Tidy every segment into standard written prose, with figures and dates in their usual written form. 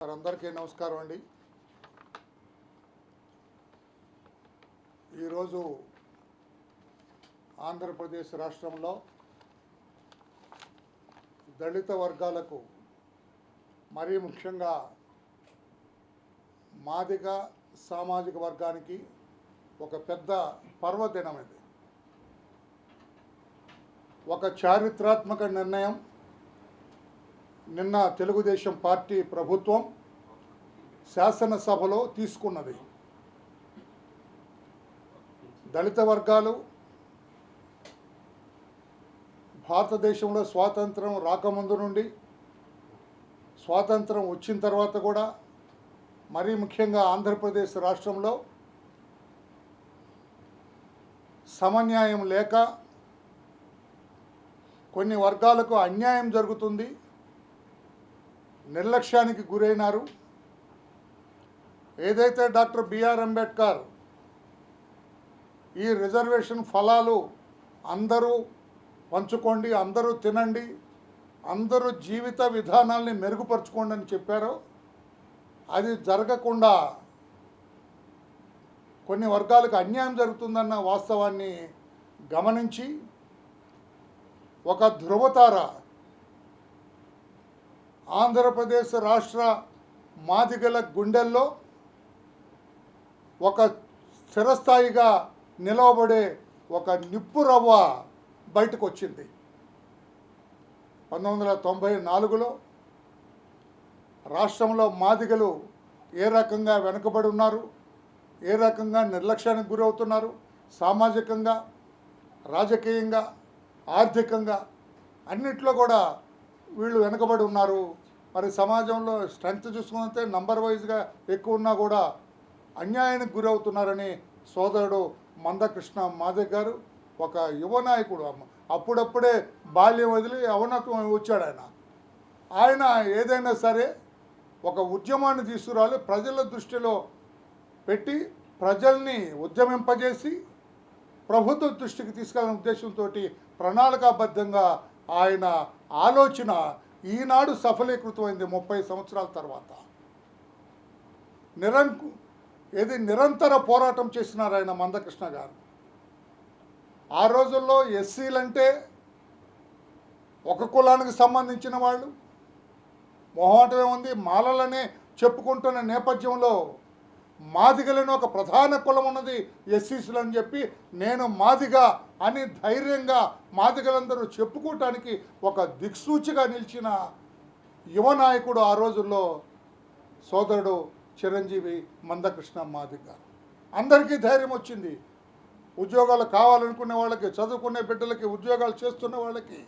అందరికీ నమస్కారం అండి. ఈరోజు ఆంధ్రప్రదేశ్ రాష్ట్రంలో దళిత వర్గాలకు మరీ ముఖ్యంగా మాదిగ సామాజిక వర్గానికి ఒక పెద్ద పర్వదినం ఇది. ఒక చారిత్రాత్మక నిర్ణయం నిన్న తెలుగుదేశం పార్టీ ప్రభుత్వం శాసనసభలో తీసుకున్నది. దళిత వర్గాలు భారతదేశంలో స్వాతంత్రం రాకముందు నుండి స్వాతంత్రం వచ్చిన తర్వాత కూడా మరీ ముఖ్యంగా ఆంధ్రప్రదేశ్ రాష్ట్రంలో సమన్యాయం లేక కొన్ని వర్గాలకు అన్యాయం జరుగుతుంది, నిర్లక్ష్యానికి గురైనారు. ఏదైతే డాక్టర్ బిఆర్ అంబేద్కర్ ఈ రిజర్వేషన్ ఫలాలు అందరూ పంచుకోండి, అందరూ తినండి, అందరూ జీవిత విధానాల్ని మెరుగుపరచుకోండి అని చెప్పారో అది జరగకుండా కొన్ని వర్గాలకు అన్యాయం జరుగుతుందన్న వాస్తవాన్ని గమనించి ఒక ధృవతార ఆంధ్రప్రదేశ్ రాష్ట్ర మాదిగల గుండెల్లో ఒక స్థిరస్థాయిగా నిలవబడే ఒక నిప్పు రవ్వ బయటకు వచ్చింది. 1994లో రాష్ట్రంలో మాదిగలు ఏ రకంగా వెనుకబడి ఉన్నారు, ఏ రకంగా నిర్లక్ష్యానికి గురవుతున్నారు, సామాజికంగా, రాజకీయంగా, ఆర్థికంగా అన్నిట్లో కూడా వీళ్ళు వెనుకబడి ఉన్నారు. మరి సమాజంలో స్ట్రెంగ్త్ చూసుకుంటే నంబర్ వైజ్గా ఎక్కువ ఉన్నా కూడా అన్యాయానికి గురవుతున్నారని సోదరుడు మందకృష్ణ మాదిగ గారు ఒక యువ నాయకుడు, అప్పుడప్పుడే బాల్యం వదిలి యవనత్వం వచ్చాడు. ఆయన ఏదైనా సరే ఒక ఉద్యమాన్ని తీసుకురాలి, ప్రజల దృష్టిలో పెట్టి ప్రజల్ని ఉద్యమింపజేసి ప్రభుత్వ దృష్టికి తీసుకెళ్లిన ఉద్దేశంతో ప్రణాళికాబద్ధంగా ఆయన ఆలోచన ఈనాడు సఫలీకృతమైంది. 30 సంవత్సరాల తర్వాత నిరంతర పోరాటం చేసినారు ఆయన మందకృష్ణ గారు. ఆ రోజుల్లో ఎస్సీలంటే ఒక కులానికి సంబంధించిన వాళ్ళు, మొహమాటమే ఉంది, మాలలనే చెప్పుకుంటున్న నేపథ్యంలో మాదిగలను ఒక ప్రధాన కులం ఉన్నది ఎస్సీసులు అని చెప్పి నేను మాదిగ అని ధైర్యంగా మాదిగలందరూ చెప్పుకోవటానికి ఒక దిక్సూచిగా నిలిచిన యువ నాయకుడు ఆ రోజుల్లో సోదరుడు చిరంజీవి మందకృష్ణ మాదిగ గారు. అందరికీ ధైర్యం వచ్చింది. ఉద్యోగాలు కావాలనుకునే వాళ్ళకి, చదువుకునే బిడ్డలకి, ఉద్యోగాలు చేస్తున్న వాళ్ళకి,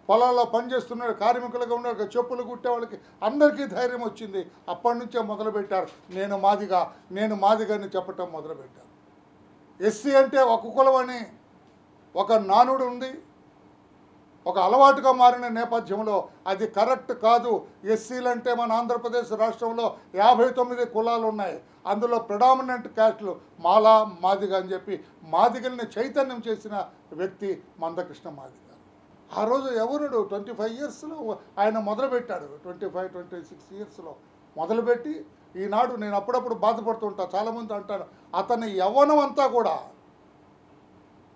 పొలాల్లో పనిచేస్తున్న కార్మికులుగా ఉన్న చెప్పులు కుట్టే వాళ్ళకి అందరికీ ధైర్యం వచ్చింది. అప్పటి నుంచే మొదలుపెట్టారు నేను మాదిగని చెప్పటం మొదలుపెట్టారు. ఎస్సీ అంటే ఒక కులం అని ఒక నానుడు ఉంది, ఒక అలవాటుగా మారిన నేపథ్యంలో అది కరెక్ట్ కాదు. ఎస్సీలంటే మన ఆంధ్రప్రదేశ్ రాష్ట్రంలో 59 కులాలు ఉన్నాయి. అందులో ప్రిడామినెంట్ క్యాస్ట్లు మాలా, మాదిగ అని చెప్పి మాదిగల్ని చైతన్యం చేసిన వ్యక్తి మందకృష్ణ మాదిగ. ఆ రోజు ఎవరుడు 25 ఇయర్స్లో ఆయన మొదలుపెట్టాడు. 25-26 ఇయర్స్లో మొదలుపెట్టి ఈనాడు నేను అప్పుడప్పుడు బాధపడుతుంటా. చాలామంది అంటారు అతని యవ్వనం అంతా కూడా,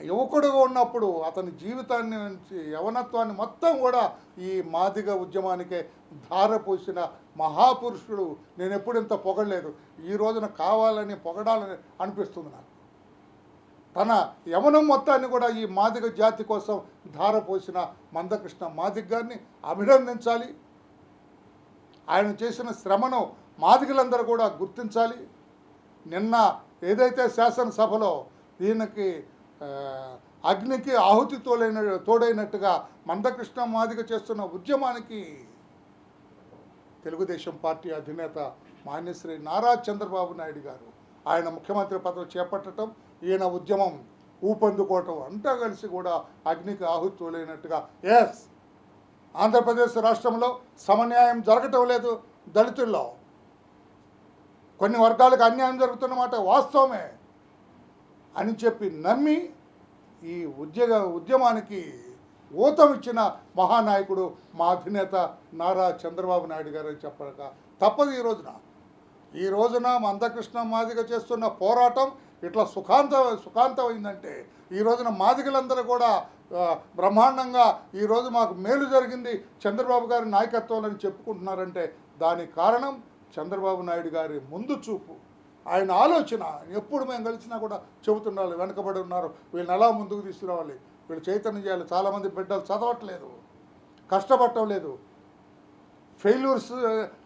యువకుడుగా ఉన్నప్పుడు అతని జీవితాన్ని నుంచి యవనత్వాన్ని మొత్తం కూడా ఈ మాదిగ ఉద్యమానికే ధారపోసిన మహాపురుషుడు. నేను ఎప్పుడు ఇంత పొగడలేదు. ఈ రోజున కావాలని పొగడాలని అనిపిస్తుంది నాకు. తన యవనం మొత్తాన్ని కూడా ఈ మాదిగ జాతి కోసం ధారపోసిన మందకృష్ణ మాదిగ గారిని అభినందించాలి. ఆయన చేసిన శ్రమను మాదిగలందరూ కూడా గుర్తించాలి. నిన్న ఏదైతే శాసనసభలో దీనికి అగ్నికి ఆహుతి తోడైనట్టుగా మందకృష్ణ మాదిగ చేస్తున్న ఉద్యమానికి తెలుగుదేశం పార్టీ అధినేత మాన్యశ్రీ నారా చంద్రబాబు నాయుడు గారు ఆయన ముఖ్యమంత్రి పదవి చేపట్టడం, ఈయన ఉద్యమం ఊపందుకోవటం అంతా కలిసి కూడా అగ్నికి ఆహుతి తోలైనట్టుగా. ఎస్, ఆంధ్రప్రదేశ్ రాష్ట్రంలో సమన్యాయం జరగటం లేదు. దళితుల్లో కొన్ని వర్గాలకు అన్యాయం జరుగుతున్నమాట వాస్తవమే అని చెప్పి నమ్మి ఈ ఉద్యమానికి ఊతం ఇచ్చిన మహానాయకుడు మా అధినేత నారా చంద్రబాబు నాయుడు గారు అని చెప్పక తప్పదు. ఈ రోజున మందకృష్ణ మాదిగ చేస్తున్న పోరాటం ఇట్లా సుఖాంతమైందంటే ఈ రోజున మాదిగలందరూ కూడా బ్రహ్మాండంగా ఈరోజు మాకు మేలు జరిగింది చంద్రబాబు గారి నాయకత్వంలో చెప్పుకుంటున్నారంటే దానికి కారణం చంద్రబాబు నాయుడు గారి ముందు చూపు, ఆయన ఆలోచన. ఎప్పుడు మేము కలిసినా కూడా చెబుతున్నారు, వెనకబడి ఉన్నారు, వీళ్ళని ఎలా ముందుకు తీసుకురావాలి, వీళ్ళు చైతన్యం చేయాలి. చాలామంది బిడ్డలు చదవట్లేదు, కష్టపడటం లేదు, ఫెయిల్యూర్స్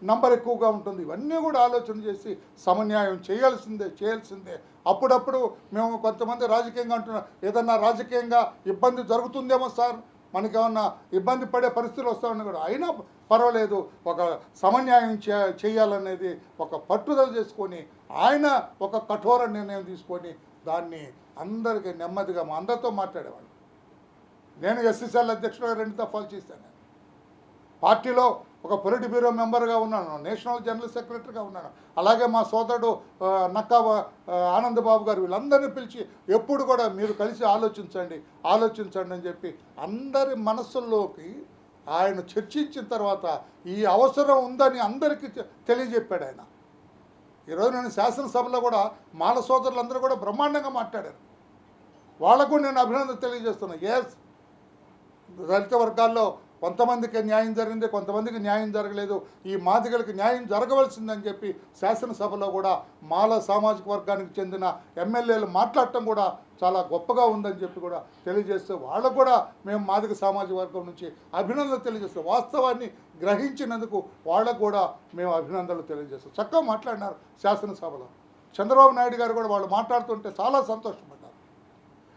నంబర్ ఎక్కువగా ఉంటుంది. ఇవన్నీ కూడా ఆలోచన చేసి సమన్యాయం చేయాల్సిందే. అప్పుడప్పుడు మేము కొంతమంది రాజకీయంగా అంటున్నాం, ఏదన్నా రాజకీయంగా ఇబ్బంది జరుగుతుందేమో సార్, మనకేమన్నా ఇబ్బంది పడే పరిస్థితులు వస్తామని కూడా, అయినా పర్వాలేదు, ఒక సమన్యాయం చేయాలనేది ఒక పట్టుదల చేసుకొని ఆయన ఒక కఠోర నిర్ణయం తీసుకొని దాన్ని అందరికీ నెమ్మదిగా మా అందరితో మాట్లాడేవాడు. నేను ఎస్సీసీఎల్ అధ్యక్షుడిగా 2 దఫాలు చేశాను. పార్టీలో ఒక పొలిట్ బ్యూరో మెంబర్గా ఉన్నాను, నేషనల్ జనరల్ సెక్రటరీగా ఉన్నాను. అలాగే మా సోదరుడు నక్కా ఆనందబాబు గారు, వీళ్ళందరినీ పిలిచి ఎప్పుడు కూడా మీరు కలిసి ఆలోచించండి అని చెప్పి అందరి మనస్సుల్లోకి ఆయన చర్చించిన తర్వాత ఈ అవసరం ఉందని అందరికీ తెలియజెప్పాడు ఆయన. ఈరోజు నేను శాసనసభలో కూడా మాల సోదరులందరూ కూడా బ్రహ్మాండంగా మాట్లాడారు. వాళ్ళకు నేను అభినందన తెలియజేస్తున్నాను. ఎస్, దళిత వర్గాల్లో కొంతమందికి న్యాయం జరిగింది, కొంతమందికి న్యాయం జరగలేదు, ఈ మాదిగలకి న్యాయం జరగవలసిందని చెప్పి శాసనసభలో కూడా మాల సామాజిక వర్గానికి చెందిన ఎమ్మెల్యేలు మాట్లాడటం కూడా చాలా గొప్పగా ఉందని చెప్పి కూడా తెలియజేస్తూ వాళ్ళకు కూడా మేము మాదిగ సామాజిక వర్గం నుంచి అభినందనలు తెలియజేస్తాం. వాస్తవాన్ని గ్రహించినందుకు వాళ్ళకు కూడా మేము అభినందనలు తెలియజేస్తాం. చక్కగా మాట్లాడినారు శాసనసభలో. చంద్రబాబు నాయుడు గారు కూడా వాళ్ళు మాట్లాడుతుంటే చాలా సంతోషపడ్డారు.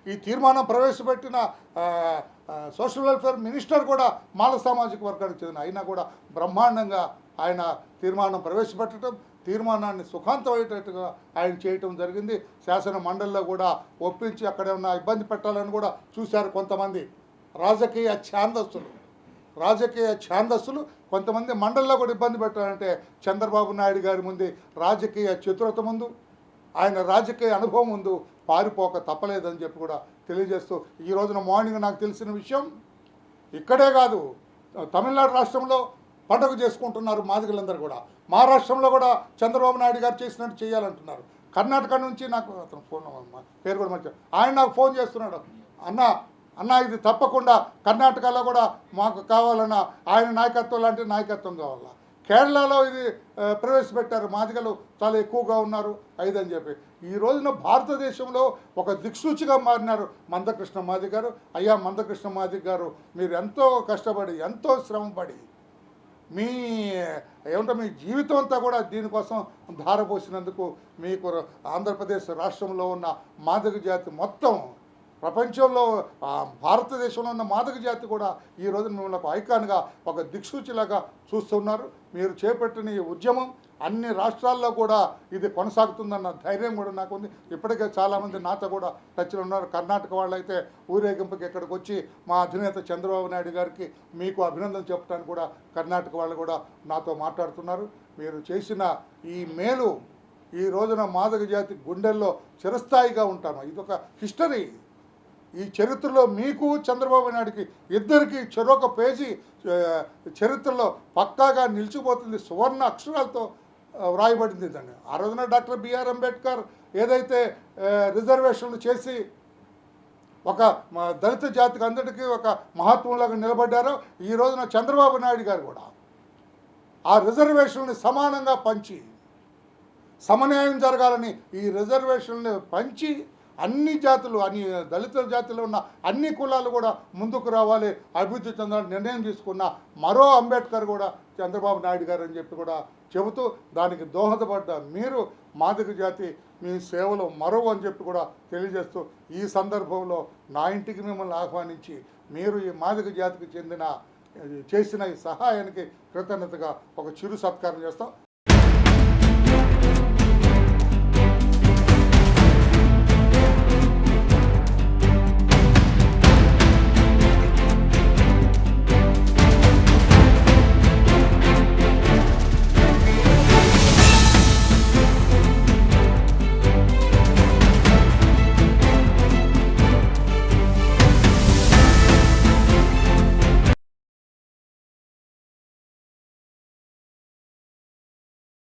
ఈ తీర్మానం ప్రవేశపెట్టిన సోషల్ వెల్ఫేర్ మినిస్టర్ కూడా మాల సామాజిక వర్గానికి చెందిన, అయినా కూడా బ్రహ్మాండంగా ఆయన తీర్మానం ప్రవేశపెట్టడం, తీర్మానాన్ని సుఖాంతమయ్యేటట్టుగా ఆయన చేయటం జరిగింది. శాసన మండలిలో కూడా ఒప్పించి అక్కడ ఉన్న ఇబ్బంది పెట్టాలని కూడా చూశారు కొంతమంది రాజకీయ ఛాందస్సులు కొంతమంది మండలిలో కూడా ఇబ్బంది పెట్టాలంటే చంద్రబాబు నాయుడు గారి ముందు రాజకీయ చతురత ముందు, ఆయన రాజకీయ అనుభవం ముందు పారిపోక తప్పలేదని చెప్పి కూడా తెలియజేస్తూ, ఈ రోజున మార్నింగ్ నాకు తెలిసిన విషయం, ఇక్కడే కాదు తమిళనాడు రాష్ట్రంలో పండుగ చేసుకుంటున్నారు మాదిగలందరూ కూడా. మహారాష్ట్రంలో కూడా చంద్రబాబు నాయుడు గారు చేసినట్టు చేయాలంటున్నారు. కర్ణాటక నుంచి నాకు అతను ఫోన్ పేరు కూడా మంచి ఆయన నాకు ఫోన్ చేస్తున్నాడు, అన్న ఇది తప్పకుండా కర్ణాటకలో కూడా మాకు కావాలన్న ఆయన నాయకత్వం లాంటి నాయకత్వం కావాలా. కేరళలో ఇది ప్రవేశపెట్టారు, మాదిగలు చాలా ఎక్కువగా ఉన్నారు అని చెప్పి. ఈ రోజున భారతదేశంలో ఒక దిక్సూచిగా మారినారు మందకృష్ణ మాదిగ గారు. అయ్యా మందకృష్ణ మాదిగ గారు, మీరు ఎంతో కష్టపడి ఎంతో శ్రమపడి మీ జీవితం అంతా కూడా దీనికోసం ధారపోసినందుకు మీకు ఆంధ్రప్రదేశ్ రాష్ట్రంలో ఉన్న మాదిగ జాతి మొత్తం ప్రపంచంలో భారతదేశంలో ఉన్న మాదిగ జాతి కూడా ఈ రోజు మిమ్మల్ని ఒక ఐకాన్గా ఒక దిక్సూచిలాగా చూస్తున్నారు. మీరు చేపట్టిన ఈ ఉద్యమం అన్ని రాష్ట్రాల్లో కూడా ఇది కొనసాగుతుందన్న ధైర్యం కూడా నాకు ఉంది. ఇప్పటికే చాలామంది నాతో కూడా టచ్లో ఉన్నారు. కర్ణాటక వాళ్ళైతే ఊరేగింపుకి ఇక్కడికి వచ్చి మా అధినేత చంద్రబాబు నాయుడు గారికి మీకు అభినందన చెప్పడానికి కూడా కర్ణాటక వాళ్ళు కూడా నాతో మాట్లాడుతున్నారు. మీరు చేసిన ఈ మేలు ఈ రోజున మాదిగ జాతి గుండెల్లో చిరస్థాయిగా ఉంటాను. ఇదొక హిస్టరీ. ఈ చరిత్రలో మీకు చంద్రబాబు నాయుడికి ఇద్దరికి చెరొక పేజీ చరిత్రలో పక్కాగా నిలిచిపోతుంది, సువర్ణ అక్షరాలతో వ్రాయబడింది దాన్ని. ఆ రోజున డాక్టర్ బిఆర్ అంబేద్కర్ ఏదైతే రిజర్వేషన్లు చేసి ఒక దళిత జాతికి అందరికీ ఒక మహత్వంలాగా నిలబడ్డారో, ఈ రోజున చంద్రబాబు నాయుడు గారు కూడా ఆ రిజర్వేషన్ని సమానంగా పంచి సమన్యాయం జరగాలని ఈ రిజర్వేషన్ని పంచి అన్ని జాతులు, దళిత జాతిలో ఉన్న అన్ని కులాలు కూడా ముందుకు రావాలి, అభివృద్ధి చెందాలని నిర్ణయం తీసుకున్న మరో అంబేద్కర్ కూడా చంద్రబాబు నాయుడు గారు అని చెప్పి కూడా చెబుతూ దానికి దోహదపడ్డ మీరు మాదిగ జాతి మీ సేవలో మరో అని చెప్పి కూడా తెలియజేస్తూ, ఈ సందర్భంలో నా ఇంటికి మిమ్మల్ని ఆహ్వానించి మీరు ఈ మాదిగ జాతికి చేసిన ఈ సహాయానికి కృతజ్ఞతగా ఒక చిరు సత్కారం చేస్తాం.